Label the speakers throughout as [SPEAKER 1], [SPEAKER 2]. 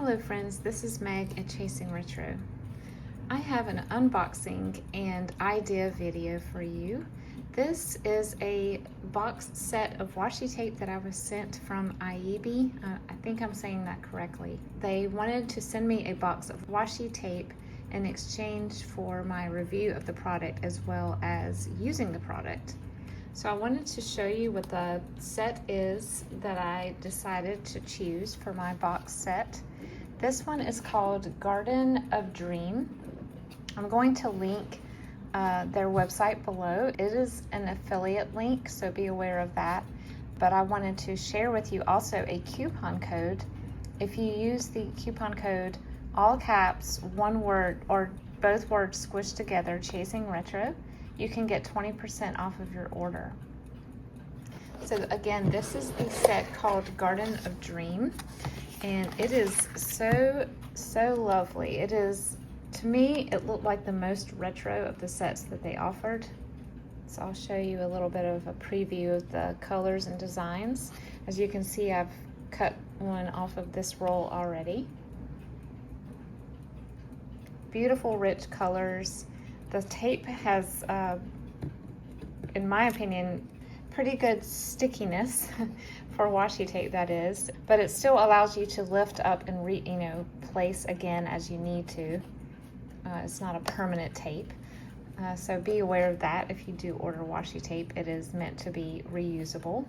[SPEAKER 1] Hello friends, this is Meg at Chasing Retro. I have an unboxing and idea video for you. This is a box set of washi tape that I was sent from Ieebee. I think I'm saying that correctly. They wanted to send me a box of washi tape in exchange for my review of the product as well as using the product. So I wanted to show you what the set is that I decided to choose for my box set. This one is called Garden of Dream. I'm going to link their website below. It is an affiliate link, so be aware of that. But I wanted to share with you also a coupon code. If you use the coupon code, all caps, one word, or both words squished together, Chasing Retro, you can get 20% off of your order. So again, this is the set called Garden of Dream, and it is so lovely. It is, to me, it looked like the most retro of the sets that they offered. So I'll show you a little bit of a preview of the colors and designs. As you can see, I've cut one off of this roll already. Beautiful, rich colors. The tape has, in my opinion, pretty good stickiness for washi tape, that is, but it still allows you to lift up and place again as you need to. It's not a permanent tape, so be aware of that. If you do order washi tape, it is meant to be reusable.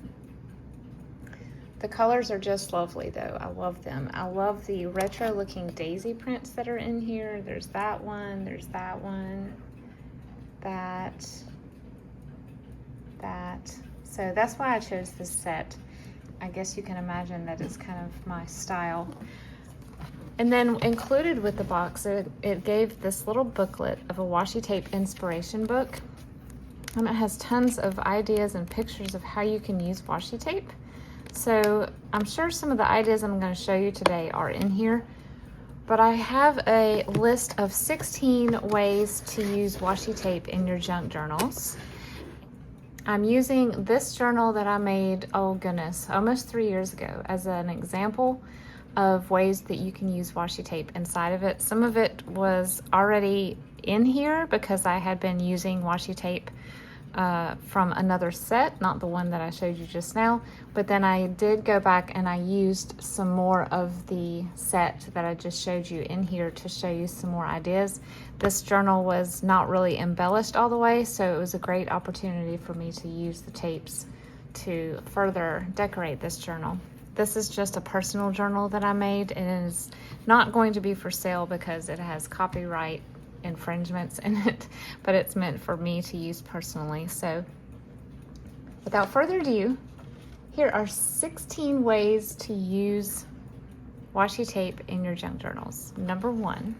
[SPEAKER 1] The colors are just lovely though. I love them. I love the retro looking daisy prints that are in here. There's that one, there's that one, that. So that's why I chose this set. I guess you can imagine that it's kind of my style. And then included with the box, it gave this little booklet of a washi tape inspiration book. And it has tons of ideas and pictures of how you can use washi tape. So I'm sure some of the ideas I'm going to show you today are in here, but I have a list of 16 ways to use washi tape in your junk journals. I'm using this journal that I made, oh goodness, almost 3 years ago as an example of ways that you can use washi tape inside of it. Some of it was already in here because I had been using washi tape from another set, not the one that I showed you just now, but then I did go back and I used some more of the set that I just showed you in here to show you some more ideas. This journal was not really embellished all the way, so it was a great opportunity for me to use the tapes to further decorate this journal. This is just a personal journal that I made, and it is not going to be for sale because it has copyright infringements in it, but it's meant for me to use personally. So without further ado, here are 16 ways to use washi tape in your junk journals. Number 1,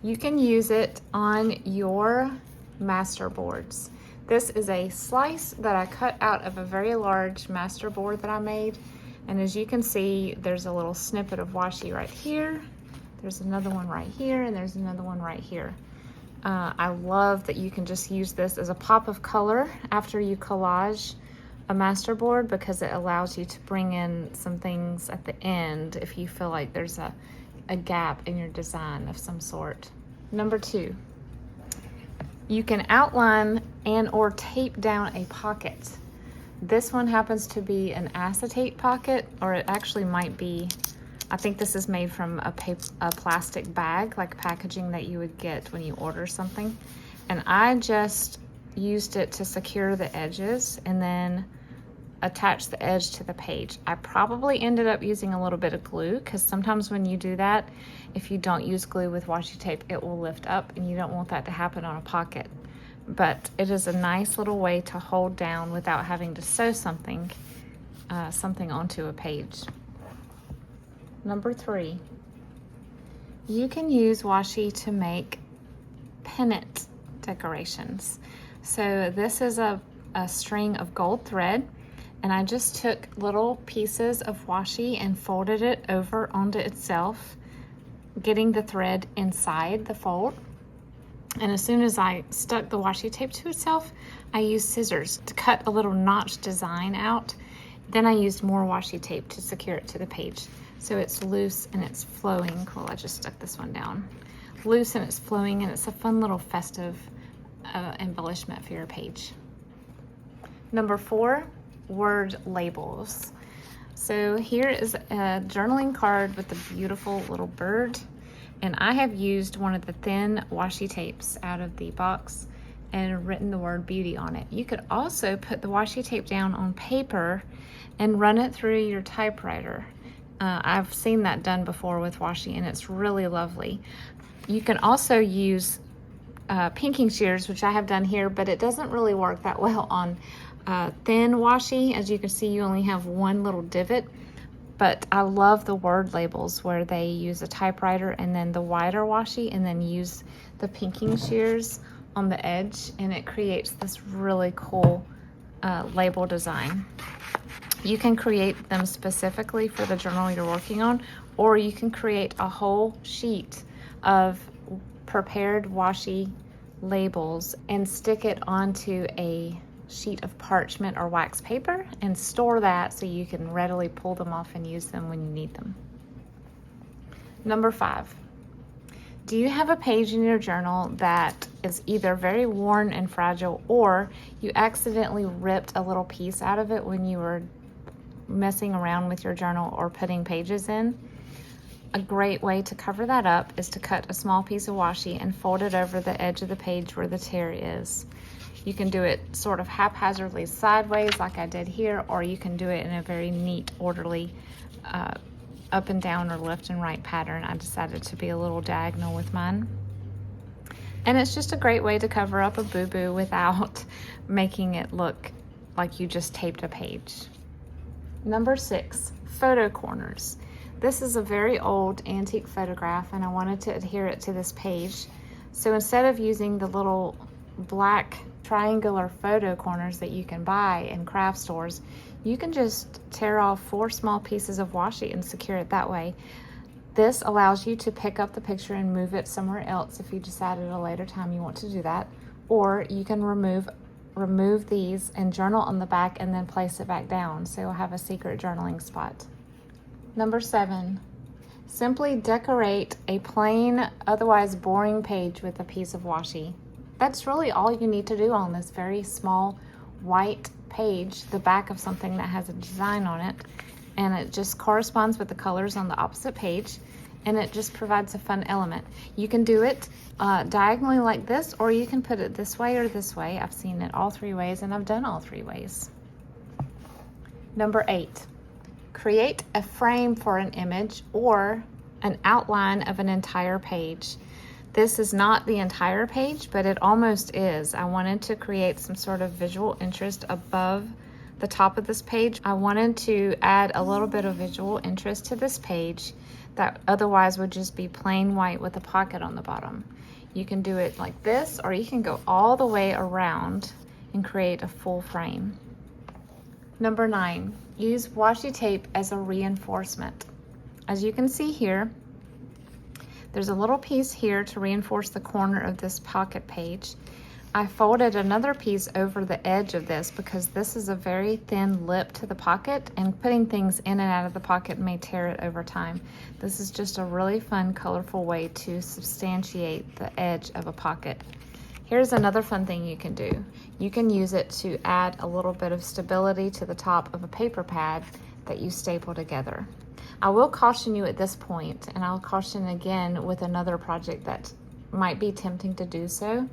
[SPEAKER 1] you can use it on your master boards. This is a slice that I cut out of a very large master board that I made, and as you can see, there's a little snippet of washi right here. There's another one right here, and there's another one right here. I love that you can just use this as a pop of color after you collage a master board because it allows you to bring in some things at the end if you feel like there's a gap in your design of some sort. Number 2, you can outline and or tape down a pocket. This one happens to be an acetate pocket, or it actually might be, I think this is made from a plastic bag, like packaging that you would get when you order something. And I just used it to secure the edges and then attach the edge to the page. I probably ended up using a little bit of glue because sometimes when you do that, if you don't use glue with washi tape, it will lift up, and you don't want that to happen on a pocket. But it is a nice little way to hold down without having to sew something onto a page. Number 3, you can use washi to make pennant decorations. So this is a string of gold thread, and I just took little pieces of washi and folded it over onto itself, getting the thread inside the fold. And as soon as I stuck the washi tape to itself, I used scissors to cut a little notch design out Then I used more washi tape to secure it to the page. So it's loose and it's flowing. Cool, I just stuck this one down. Loose and it's flowing, and it's a fun little festive embellishment for your page. Number 4, word labels. So here is a journaling card with a beautiful little bird, and I have used one of the thin washi tapes out of the box and written the word beauty on it. You could also put the washi tape down on paper and run it through your typewriter. I've seen that done before with washi, and it's really lovely. You can also use pinking shears, which I have done here, but it doesn't really work that well on thin washi. As you can see, you only have one little divot, but I love the word labels where they use a typewriter and then the wider washi and then use the pinking shears on the edge, and it creates this really cool label design. You can create them specifically for the journal you're working on, or you can create a whole sheet of prepared washi labels and stick it onto a sheet of parchment or wax paper and store that so you can readily pull them off and use them when you need them. Number 5, do you have a page in your journal that is either very worn and fragile, or you accidentally ripped a little piece out of it when you were messing around with your journal or putting pages in? A great way to cover that up is to cut a small piece of washi and fold it over the edge of the page where the tear is. You can do it sort of haphazardly sideways like I did here, or you can do it in a very neat, orderly up and down or left and right pattern. I decided to be a little diagonal with mine. And it's just a great way to cover up a boo-boo without making it look like you just taped a page. Number 6, photo corners. This is a very old antique photograph, and I wanted to adhere it to this page. So instead of using the little black triangular photo corners that you can buy in craft stores, you can just tear off 4 small pieces of washi and secure it that way. This allows you to pick up the picture and move it somewhere else if you decide at a later time you want to do that, or you can remove these and journal on the back and then place it back down, so you'll have a secret journaling spot. Number 7, simply decorate a plain, otherwise boring page with a piece of washi. That's really all you need to do on this very small white page, the back of something that has a design on it, and it just corresponds with the colors on the opposite page, and it just provides a fun element. You can do it diagonally like this, or you can put it this way or this way. I've seen it all 3 ways, and I've done all 3 ways. Number 8, create a frame for an image or an outline of an entire page. This is not the entire page, but it almost is. I wanted to create some sort of visual interest above the top of this page. I wanted to add a little bit of visual interest to this page that otherwise would just be plain white with a pocket on the bottom. You can do it like this, or you can go all the way around and create a full frame. Number 9, use washi tape as a reinforcement. As you can see here, there's a little piece here to reinforce the corner of this pocket page. I folded another piece over the edge of this because this is a very thin lip to the pocket, and putting things in and out of the pocket may tear it over time. This is just a really fun, colorful way to substantiate the edge of a pocket. Here's another fun thing you can do. You can use it to add a little bit of stability to the top of a paper pad that you staple together. I will caution you at this point, and I'll caution again with another project that might be tempting to do so.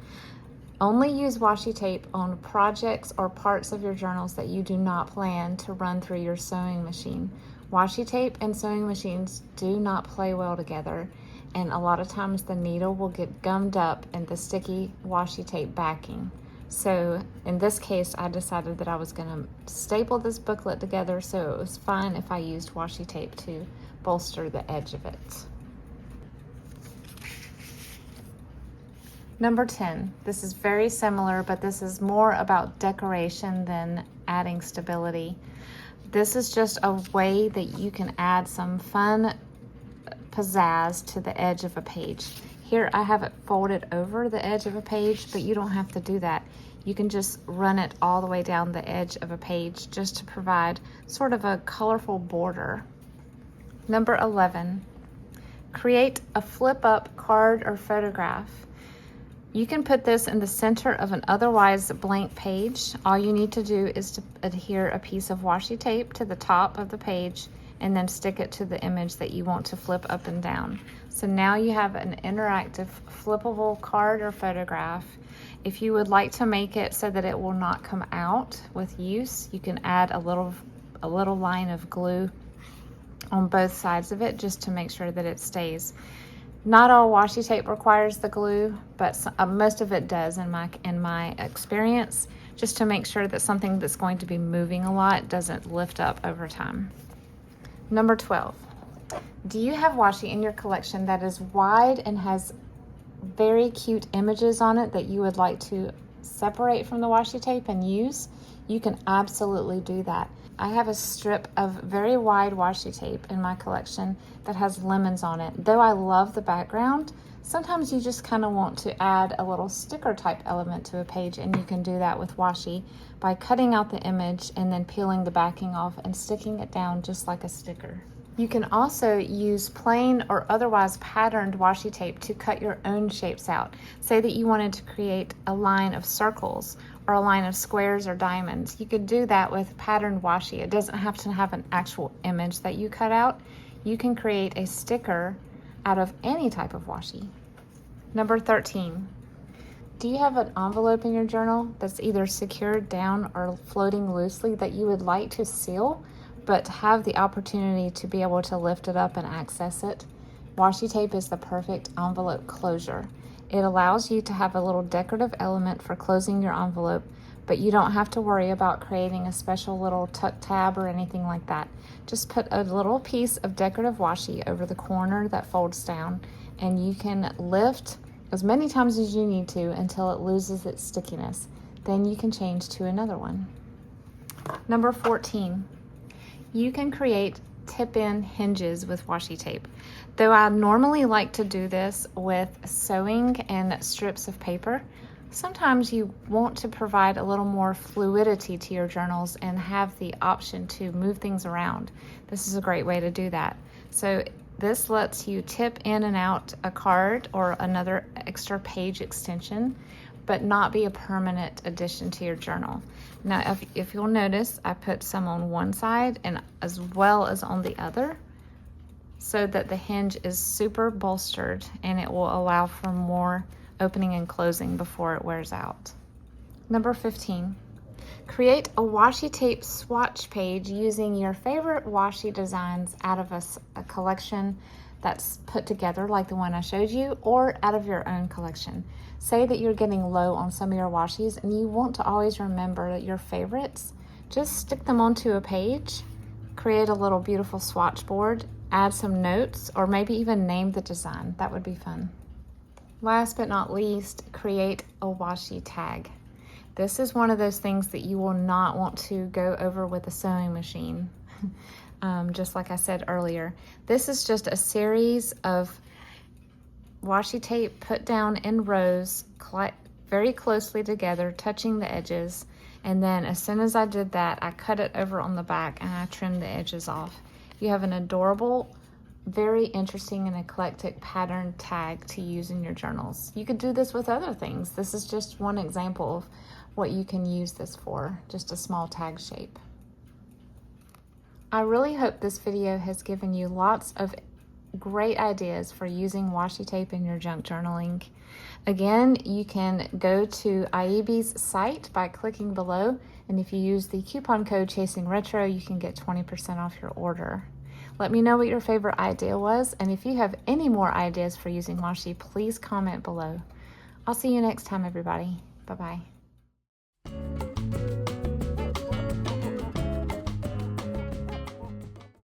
[SPEAKER 1] Only use washi tape on projects or parts of your journals that you do not plan to run through your sewing machine. Washi tape and sewing machines do not play well together, and a lot of times the needle will get gummed up in the sticky washi tape backing. So in this case, I decided that I was going to staple this booklet together, so it was fine if I used washi tape to bolster the edge of it. Number 10, this is very similar, but this is more about decoration than adding stability. This is just a way that you can add some fun pizzazz to the edge of a page. Here I have it folded over the edge of a page, but you don't have to do that. You can just run it all the way down the edge of a page just to provide sort of a colorful border. Number 11, create a flip up card or photograph. You can put this in the center of an otherwise blank page. All you need to do is to adhere a piece of washi tape to the top of the page and then stick it to the image that you want to flip up and down. So now you have an interactive flippable card or photograph. If you would like to make it so that it will not come out with use, you can add a little line of glue on both sides of it just to make sure that it stays. Not all washi tape requires the glue, but most of it does in my experience, just to make sure that something that's going to be moving a lot doesn't lift up over time. Number 12, do you have washi in your collection that is wide and has very cute images on it that you would like to separate from the washi tape and use? You can absolutely do that. I have a strip of very wide washi tape in my collection that has lemons on it. Though I love the background, sometimes you just kind of want to add a little sticker type element to a page, and you can do that with washi by cutting out the image and then peeling the backing off and sticking it down just like a sticker. You can also use plain or otherwise patterned washi tape to cut your own shapes out. Say that you wanted to create a line of circles or a line of squares or diamonds. You could do that with patterned washi. It doesn't have to have an actual image that you cut out. You can create a sticker out of any type of washi. Number 13, do you have an envelope in your journal that's either secured down or floating loosely that you would like to seal, but have the opportunity to be able to lift it up and access it? Washi tape is the perfect envelope closure. It allows you to have a little decorative element for closing your envelope, but you don't have to worry about creating a special little tuck tab or anything like that. Just put a little piece of decorative washi over the corner that folds down, and you can lift as many times as you need to until it loses its stickiness. Then you can change to another one. Number 14, you can create tip-in hinges with washi tape. Though I normally like to do this with sewing and strips of paper, sometimes you want to provide a little more fluidity to your journals and have the option to move things around. This is a great way to do that. So this lets you tip in and out a card or another extra page extension, but not be a permanent addition to your journal. Now, if you'll notice, I put some on one side and as well as on the other, so that the hinge is super bolstered and it will allow for more opening and closing before it wears out. Number 15, create a washi tape swatch page using your favorite washi designs out of a collection that's put together like the one I showed you, or out of your own collection. Say that you're getting low on some of your washis and you want to always remember your favorites. Just stick them onto a page, create a little beautiful swatch board, add some notes, or maybe even name the design. That would be fun. Last but not least, create a washi tag. This is one of those things that you will not want to go over with a sewing machine. Just like I said earlier, this is just a series of washi tape put down in rows very closely together, touching the edges. And then as soon as I did that, I cut it over on the back and I trimmed the edges off. You have an adorable, very interesting and eclectic pattern tag to use in your journals. You could do this with other things. This is just one example of what you can use this for, just a small tag shape. I really hope this video has given you lots of great ideas for using washi tape in your junk journaling. Again, you can go to Ieebee's site by clicking below, and if you use the coupon code Chasing Retro, you can get 20% off your order. Let me know what your favorite idea was, and if you have any more ideas for using washi, please comment below. I'll see you next time, everybody. Bye-bye.